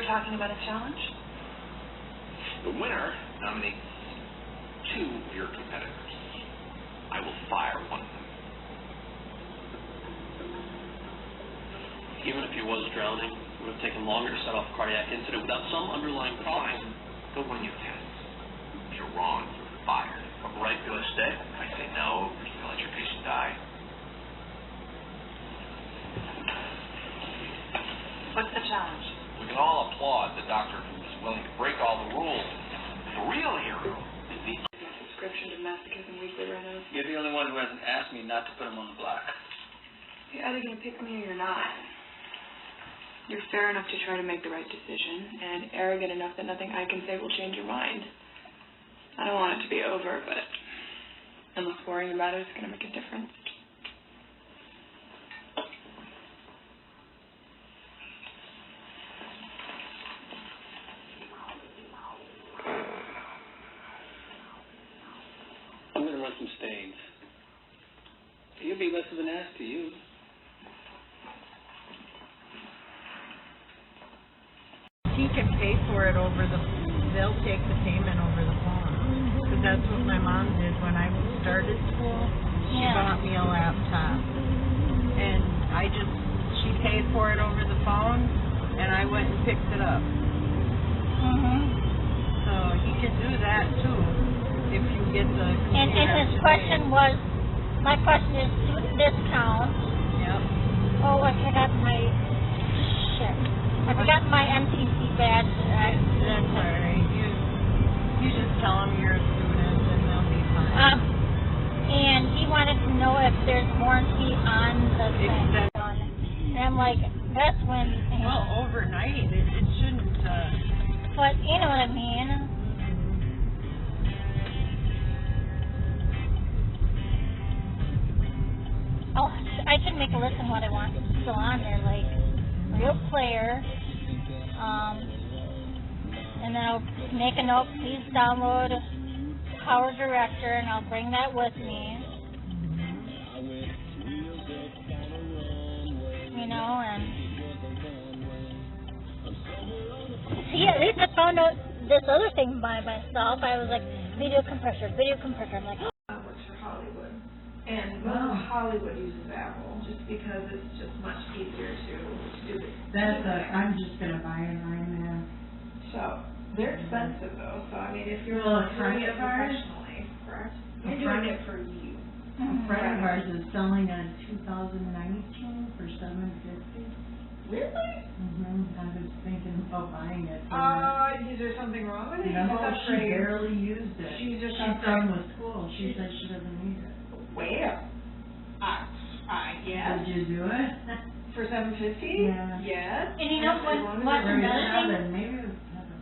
talking about a challenge? The winner nominates 2 of your competitors. I will fire one of them. Even if he was drowning, it would have taken longer to set off a cardiac incident without some underlying problem. Go run your tests. If you're wrong, you're fired. If I'm right, do I stay? I say no, you're going to let your patient die. What's the challenge? We can all applaud the doctor who is willing to break all the rules. The real hero is the... My subscription to Masochism Weekly right now. You're the only one who hasn't asked me not to put him on the block. You're either going to pick me or you're not. You're fair enough to try to make the right decision, and arrogant enough that nothing I can say will change your mind. I don't want it to be over, but unless worrying about it is going to make a difference. I'm going to run some stains. You'll be less of an ass to you. He can pay for it they'll take the payment over the phone. Because that's what my mom did when I started school. She bought me a laptop. And she paid for it over the phone, and I went and picked it up. So he can do that too, if you get the... And his question was, my question is student discount. Yep. Oh, I forgot my... Shit. I forgot my MTC badge. That's all right. You just tell them you're a student and they'll be fine. And he wanted to know if there's warranty on the thing. And I'm like, that's when... Well, overnight, it shouldn't... But you know what I mean. Oh, I should make a list of what I want still on there, like real player, and then I'll make a note, please download Power Director, and I'll bring that with me, you know, and see, at least I found out this other thing by myself. I was like, video compressor, I'm like, That works for Hollywood. And most of Hollywood uses Apple just because it's just much easier to do this. I'm just going to buy an iMac. So, they're expensive though, so I mean if you're Well, a doing friend it of ours- professionally, correct? You're doing it for you. A friend of ours is selling a 2019 for $750. Really? I was thinking about buying it. Is there something wrong with it? No, That's she upgrade. barely used it. She's just She's done with school. She said she doesn't need it. Where? Yes. Did you do it? For $750? Yeah. Yes. and you know As long as what's it's another thing? Maybe it was heaven.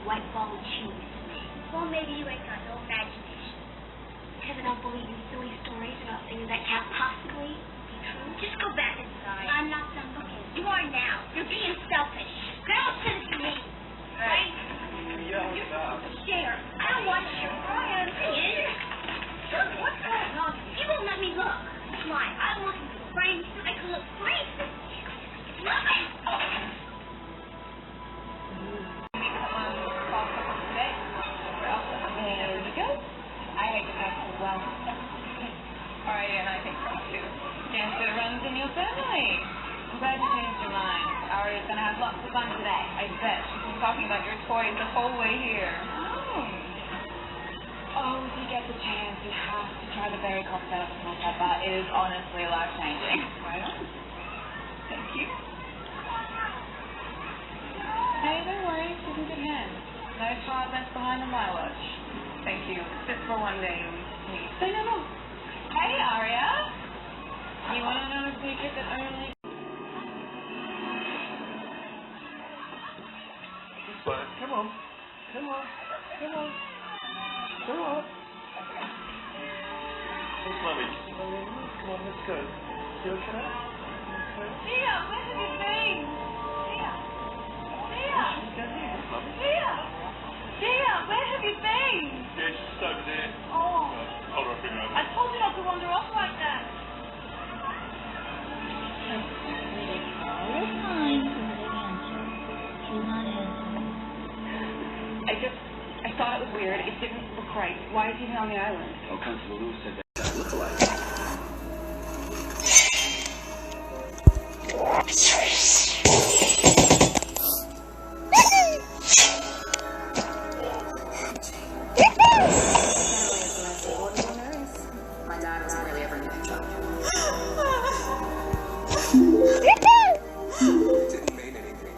White ball of cheese. Well, maybe you ain't got no imagination. Because I don't believe in silly stories about things that can't possibly be true. Just go back inside. I'm not done looking. You are now. You're being selfish. Girl, send it to me. Right? You're supposed to share. I don't want to share. Brian, kid. What's going on? You won't let me look. Why? I'm looking for frames. I can look great. Look it. Alright, and I think so too. Cancer runs in your family. I'm glad you changed your mind. Aria's gonna have lots of fun today. I bet. She's been talking about your toys the whole way here. Oh, if you get the chance, you have to try tried the berry cocktail at the Small Bar. It is honestly life-changing. Right on. Thank you. Hey, don't worry, she's in good hands. No child left behind on my watch. Thank you. Just for one day, please. No. Hey, Aria. You want to know a secret that only... It's fine. Come on. Hey, Mommy. Come on, let's go. You okay? Tia, where have you been? Tia, where have you been? Yeah, just over there. Oh, Hold on, bring her over. I told you not to wander off like that. It's fine. She's not answering. I thought it was weird. It didn't look right. Why is he on the island? Oh, Constable Lou said that look alike. My dad wasn't really ever getting trouble. It didn't mean anything.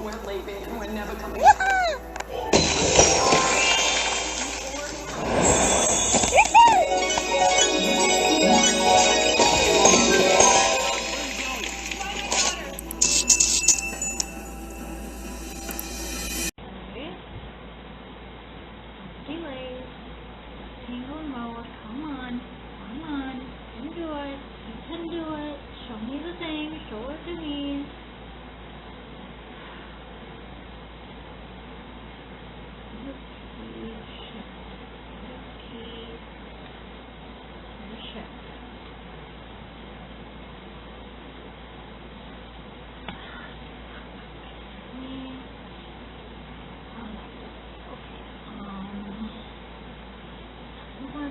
We're leaving and we're never coming Delays. Single mode. Come on. You can do it. You can do it. Show me the thing. Show it to me.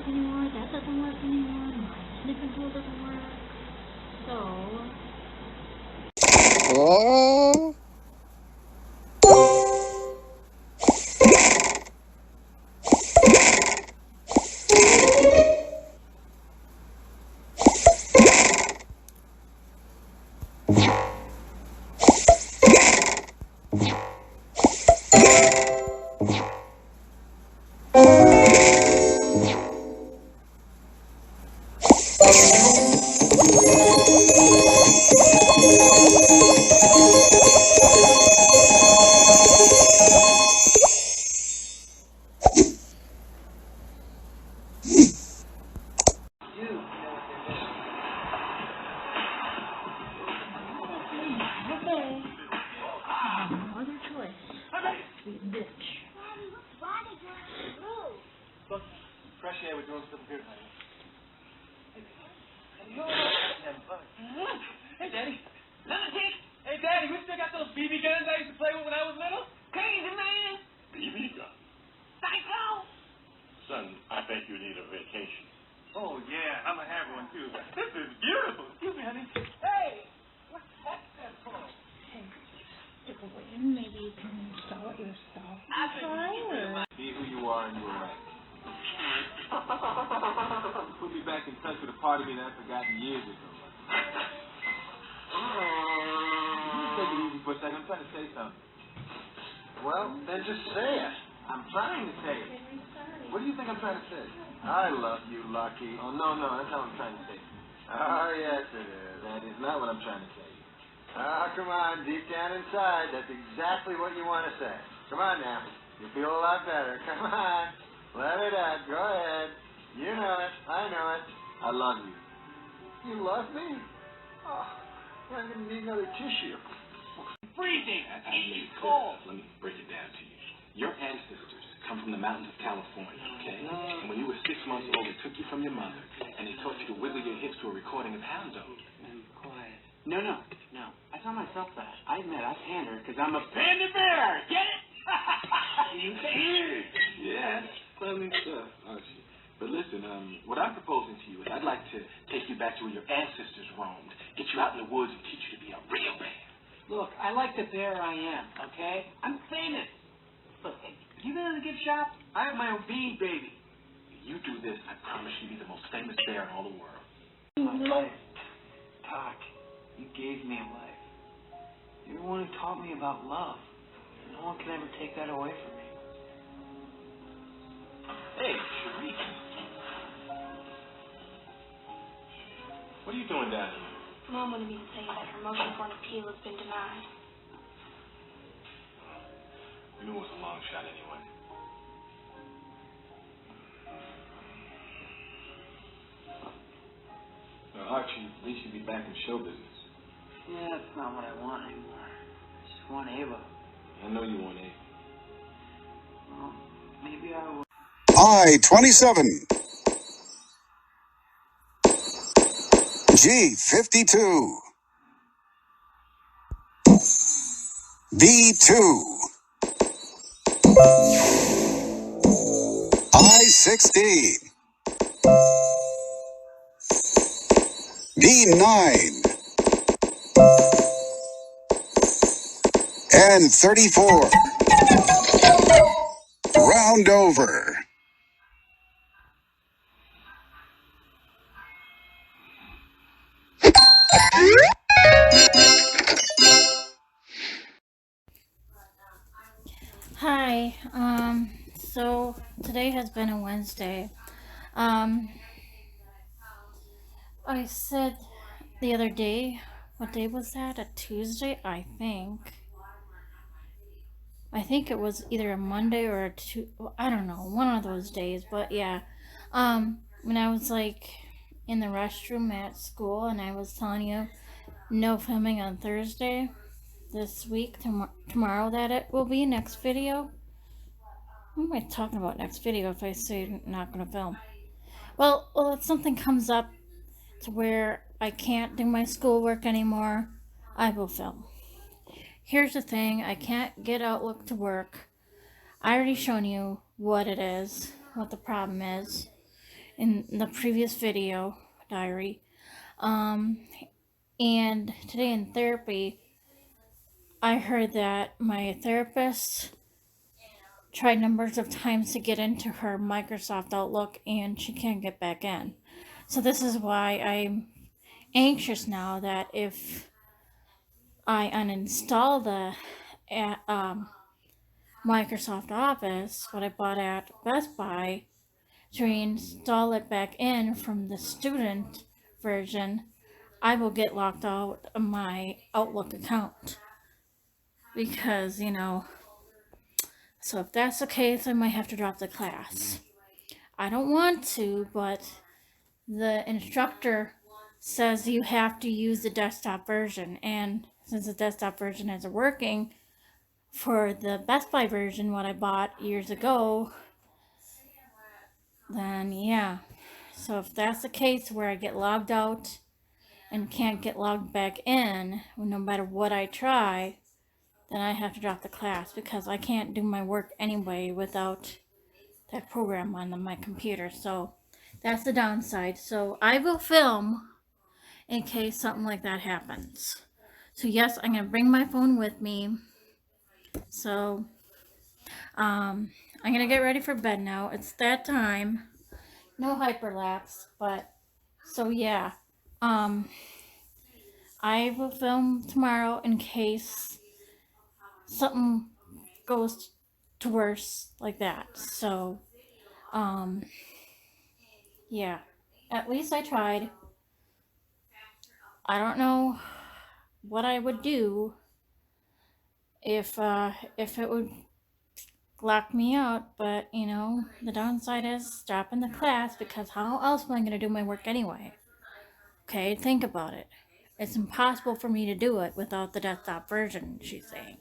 Anymore. That doesn't work anymore. My snipping tool doesn't work. So. Fresh air, we're doing something good, honey. Hey, Daddy. Hey, Daddy, we still got those BB guns I used to play with when I was little? Crazy man. BB gun? Psycho. Son, I think you need a vacation. Oh, yeah, I'm gonna have one, too. This is beautiful. Excuse me, honey. Hey! What's that for? Hey, stick away and maybe you can install it yourself. Be who you are and you're right. Put me back in touch with a part of me that I've forgotten years ago. Just take it easy for a second. I'm trying to say something. Well, then just say it. I'm trying to say it. What do you think I'm trying to say? I love you, Lucky. Oh, no, that's not what I'm trying to say. Oh, yes, it is. That is not what I'm trying to say. Ah, come on, deep down inside, that's exactly what you want to say. Come on now. You feel a lot better. Come on. Let it out. Go ahead. You know it. I know it. I love you. You love me? Oh, I'm going to need another tissue. Freezing! It's cold. Let me break it down to you. Your ancestors come from the mountains of California, okay? And when you were 6 months old, they took you from your mother, and they taught you to wiggle your hips to a recording of Hound Dog. Quiet. No. I tell myself that. I admit I pander because I'm a Panda bear! Get it? You did. Yeah, funny stuff, Archie. But listen, what I'm proposing to you is I'd like to take you back to where your ancestors roamed, get you out in the woods and teach you to be a real bear. Look, I like the bear I am, okay? I'm famous. Look, you go to the gift shop, I have my own beanie baby. If you do this, I promise you'll be the most famous care in all the world. My life. Doc, you gave me a life. You're the one who taught me about love. No one can ever take that away from me. Hey, Sharif. What are you doing down here? Mom wanted me to tell you that her motion for an appeal has been denied. You knew it was a long shot anyway. Archie, at least you'll be back in show business. Yeah, that's not what I want anymore. I just want Ava. I know you want Ava. Well, maybe I will. I-27. G52. B2. I-16. B9. And 34. Round over. Hi, so today has been a Wednesday. I said the other day, what day was that? A Tuesday, I think. I think it was either a Monday or a I don't know, one of those days, but yeah. When I was like in the restroom at school and I was telling you no filming on Thursday this week, tomorrow that it will be next video. What am I talking about next video if I say I'm not going to film? Well, if something comes up to where I can't do my schoolwork anymore, I will film. Here's the thing, I can't get Outlook to work. I already shown you what it is, what the problem is in the previous video diary. And today in therapy, I heard that my therapist tried numbers of times to get into her Microsoft Outlook and she can't get back in. So this is why I'm anxious now that if I uninstall the Microsoft Office, what I bought at Best Buy, to reinstall it back in from the student version, I will get locked out of my Outlook account. Because, you know, so if that's the case, I might have to drop the class. I don't want to, but the instructor says you have to use the desktop version, and since the desktop version isn't working for the Best Buy version, what I bought years ago, then yeah. So if that's the case where I get logged out and can't get logged back in, no matter what I try, then I have to drop the class because I can't do my work anyway without that program on my computer. So that's the downside. So I will film in case something like that happens. So yes, I'm going to bring my phone with me. So I'm going to get ready for bed now. It's that time. No hyperlapse, but so yeah. I will film tomorrow in case something goes to worse like that. So yeah, at least I tried. I don't know what I would do if it would lock me out, but you know, the downside is dropping the class because how else am I going to do my work anyway? Okay, think about it. It's impossible for me to do it without the desktop version, she's saying.